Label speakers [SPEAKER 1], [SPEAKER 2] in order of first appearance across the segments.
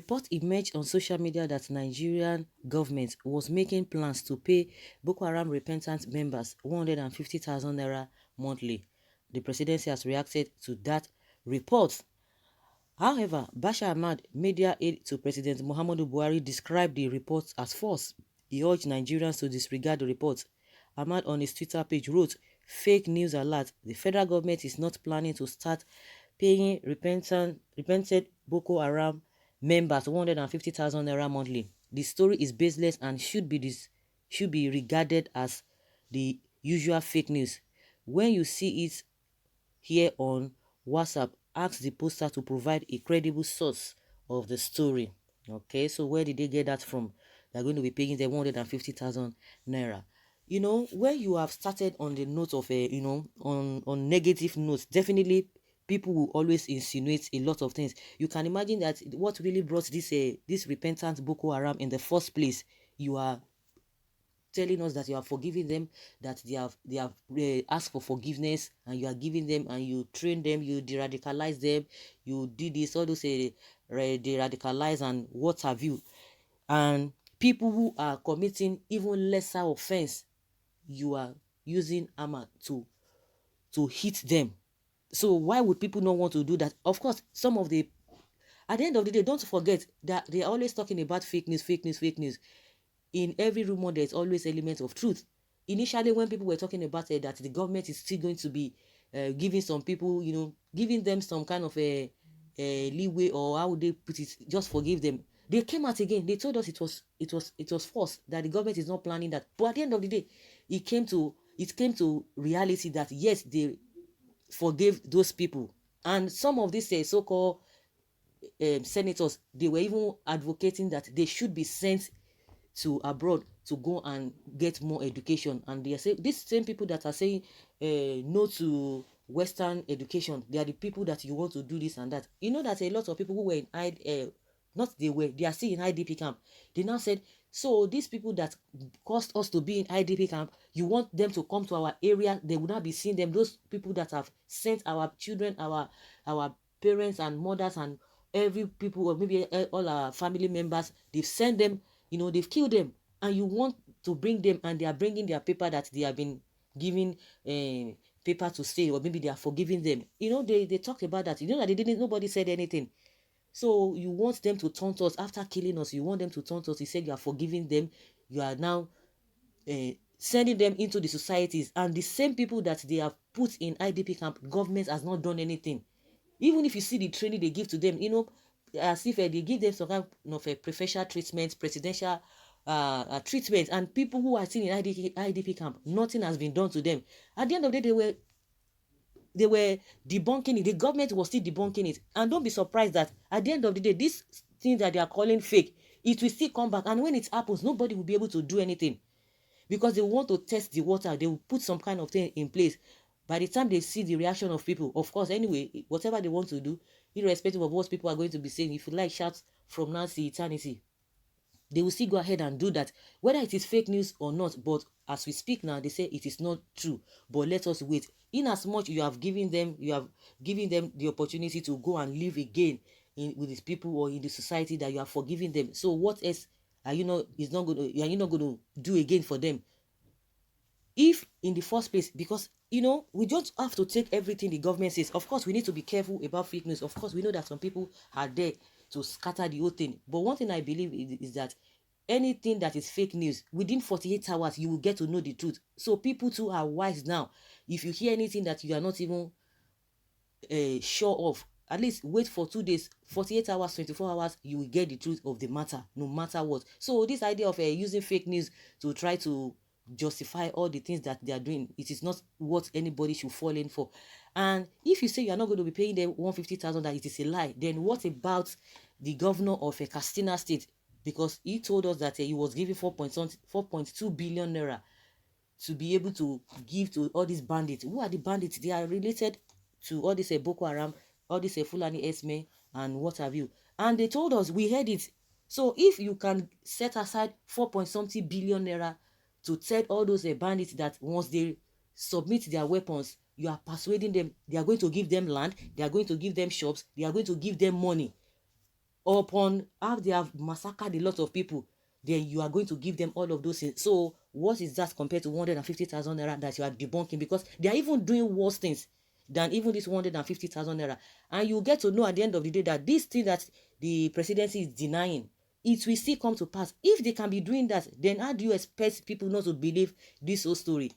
[SPEAKER 1] report emerged on social media that Nigerian government was making plans to pay Boko Haram repentant members 150,000 naira monthly. The presidency has reacted to that report. However, Bashar Ahmad, media aide to President Muhammadu Buhari, described the report as false. He urged Nigerians to disregard the report. Ahmad on his Twitter page wrote, "Fake news alert. The federal government is not planning to start paying repented Boko Haram members 150,000 naira monthly. The story is baseless and should be regarded as the usual fake news. When you see it here on WhatsApp, ask the poster to provide a credible source of the story." Okay, so where did they get that from? They're going to be paying them 150,000 naira. You know, when you have started on the note of a, on negative notes, definitely people will always insinuate a lot of things. You can imagine that what really brought this repentant Boko Haram in the first place. You are telling us that you are forgiving them, that they have asked for forgiveness, and you are giving them, and you train them, you de-radicalize them, you did this, all those de-radicalize and what have you. And people who are committing even lesser offense, you are using hammer to hit them. So why would people not want to do that? Of course, some of the at the end of the day, don't forget that they are always talking about fake news, fake news, fake news. In every rumor, there's always elements of truth. Initially, when people were talking about that the government is still going to be giving some people, giving them some kind of a leeway, or how would they put it, just forgive them. They came out again. They told us it was false, that the government is not planning that. But at the end of the day, it came to reality that yes, they forgave those people. And some of these so-called senators, they were even advocating that they should be sent to abroad to go and get more education. And they are saying, these same people that are saying no to Western education, they are the people that you want to do this and that. You know that a lot of people who were in they are still in IDP camp. They now said, so these people that caused us to be in IDP camp, you want them to come to our area, they will not be seeing them. Those people that have sent our children, our parents and mothers and every people, or maybe all our family members, they've sent them, they've killed them, and you want to bring them, and they are bringing their paper that they have been given paper to stay, or maybe they are forgiving them. They talked about that. That they didn't, nobody said anything. So you want them to taunt us after killing us. You want them to taunt us. He said you are forgiving them. You are now sending them into the societies, and the same people that they have put in IDP camp, government has not done anything. Even if you see the training they give to them, as if they give them some kind of a professional treatment, presidential treatment, and people who are still in IDP camp, nothing has been done to them. At the end of the day, they were debunking it. The government was still debunking it. And don't be surprised that at the end of the day, this thing that they are calling fake, it will still come back. And when it happens, nobody will be able to do anything, because they want to test the water. They will put some kind of thing in place. By the time they see the reaction of people, of course, anyway, whatever they want to do, irrespective of what people are going to be saying, if you like, shout from now to eternity, they will still go ahead and do that, whether it is fake news or not. But as we speak now, they say it is not true. But let us wait. In as much you have given them the opportunity to go and live again with these people or in the society, that you are forgiving them. So what else are you not going to do again for them? If in the first place, because we don't have to take everything the government says. Of course, we need to be careful about fake news. Of course, we know that some people are there to scatter the whole thing. But one thing I believe is that anything that is fake news, within 48 hours, you will get to know the truth. So people too are wise now. If you hear anything that you are not even sure of, at least wait for 2 days, 48 hours, 24 hours, you will get the truth of the matter, no matter what. So this idea of using fake news to try to justify all the things that they are doing, it is not what anybody should fall in for. And if you say you are not going to be paying them 150,000, that it is a lie, then what about the governor of Katsina State? Because he told us that he was giving 4.2 billion naira to be able to give to all these bandits. Who are the bandits? They are related to all this Boko Haram, all this Fulani Esme, and what have you. And they told us, we heard it. So if you can set aside 4 billion naira to tell all those bandits that once they submit their weapons, you are persuading them, they are going to give them land, they are going to give them shops, they are going to give them money. upon how they have massacred a lot of people, then you are going to give them all of those things. So what is that compared to 150,000 naira that you are debunking? Because they are even doing worse things than even this 150,000 naira. And you get to know at the end of the day that this thing that the presidency is denying, it will still come to pass. If they can be doing that, then how do you expect people not to believe this whole story?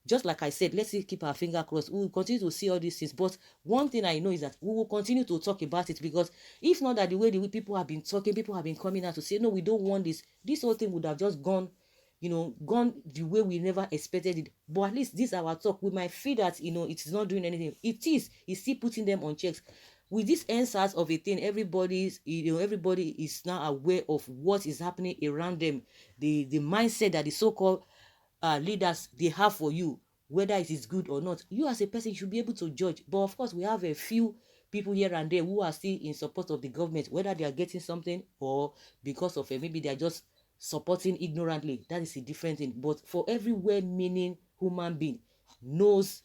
[SPEAKER 1] Just like I said, let's keep our finger crossed. We will continue to see all these things. But one thing I know is that we will continue to talk about it, because if not that the way people have been talking, people have been coming out to say, no, we don't want this whole thing would have just gone, gone the way we never expected it. But at least this our talk. We might feel that, it is not doing anything. It's still putting them on checks. With this answers of a thing, everybody is now aware of what is happening around them. The mindset that the so-called leaders they have for you, whether it is good or not, you as a person should be able to judge. But of course, we have a few people here and there who are still in support of the government, whether they are getting something or because of it, maybe they are just supporting ignorantly. That is a different thing. But for every well-meaning human being knows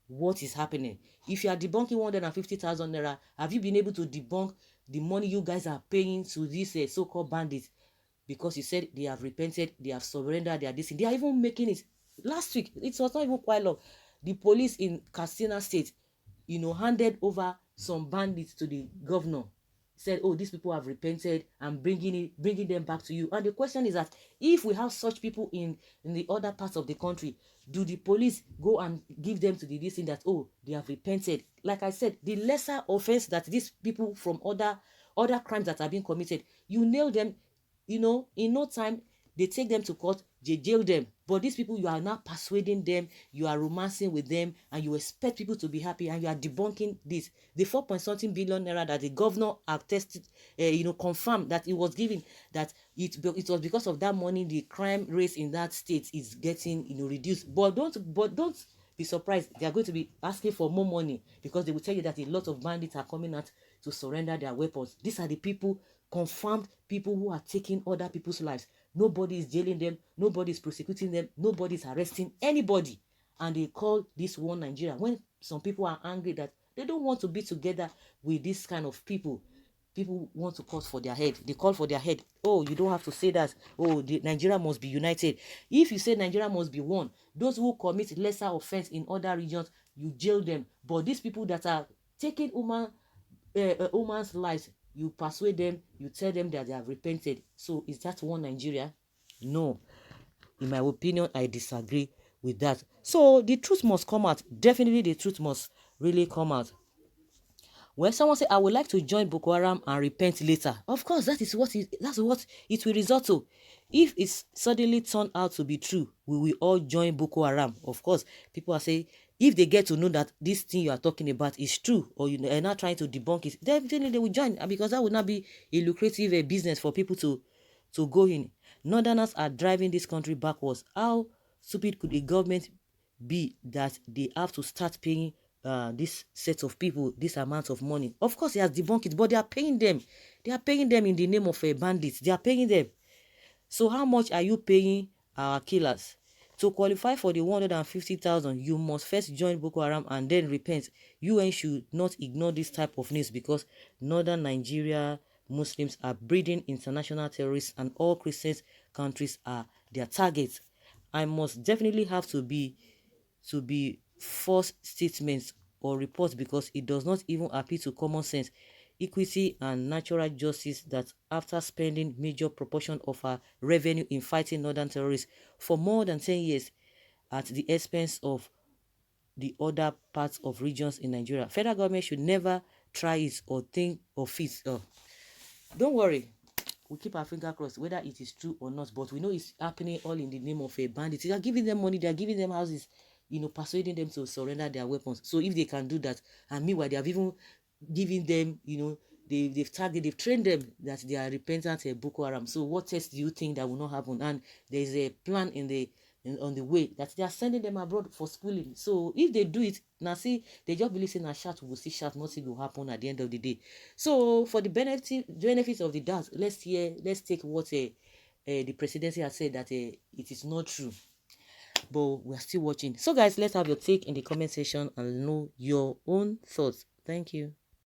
[SPEAKER 1] what is happening. If you are debunking 150,000 naira, have you been able to debunk the money you guys are paying to these so-called bandits? Because you said they have repented, they have surrendered, they are this. They are even making it. Last week, it was not even quite long. The police in Katsina State, handed over some bandits to the governor. Said, oh, these people have repented and bringing them back to you. And the question is that if we have such people in the other parts of the country, do the police go and give them to the this thing that, oh, they have repented? Like I said, the lesser offense that these people from other crimes that are being committed, you nail them, in no time, they take them to court, they jail them. But these people, you are now persuading them, you are romancing with them, and you expect people to be happy, and you are debunking this. The 4-point-something billion naira that the governor attested, confirmed that it was given, that it was because of that money the crime rate in that state is getting, reduced. But don't be surprised. They are going to be asking for more money, because they will tell you that a lot of bandits are coming out to surrender their weapons. These are the people, confirmed people, who are taking other people's lives. Nobody is jailing them, nobody is prosecuting them, nobody is arresting anybody. And they call this one Nigeria. When some people are angry that they don't want to be together with this kind of people want to call for their head. They call for their head. Oh, you don't have to say that. Oh, Nigeria must be united. If you say Nigeria must be one, those who commit lesser offense in other regions, you jail them. But these people that are taking woman's lives, you persuade them, you tell them that they have repented. So is that one Nigeria? No. In my opinion, I disagree with that. So the truth must come out. Definitely the truth must really come out. When someone say, I would like to join Boko Haram and repent later, of course, that's what it will result to. If it's suddenly turned out to be true, we will all join Boko Haram. Of course, people are saying, if they get to know that this thing you are talking about is true, or you are not trying to debunk it, definitely they will join, because that would not be a lucrative business for people to go in. Northerners are driving this country backwards. How stupid could a government be that they have to start paying this set of people this amount of money? Of course, he has debunked it, but they are paying them. They are paying them in the name of bandits. They are paying them. So how much are you paying our killers? To qualify for the 150,000, you must first join Boko Haram and then repent. UN should not ignore this type of news, because northern Nigeria Muslims are breeding international terrorists, and all Christian countries are their targets. I must definitely have to be false statements or reports, because it does not even appeal to common sense, equity, and natural justice that after spending major proportion of our revenue in fighting northern terrorists for more than 10 years at the expense of the other parts of regions in Nigeria, federal government should never try it or think of it. Don't worry, we keep our finger crossed whether it is true or not, but we know it's happening all in the name of a bandit. They are giving them money, they are giving them houses, persuading them to surrender their weapons. So if they can do that, and meanwhile they have even given them, they've trained them that they are repentant Boko Haram. So what else do you think that will not happen? And there's a plan on the way that they are sending them abroad for schooling. So if they do it, now see, they just believe in a shot, will see shot, nothing will happen at the end of the day. So for the benefits of the doubt, let's take what the presidency has said, that it is not true. But we are still watching. So guys, let's have your take in the comment section and know your own thoughts. Thank you.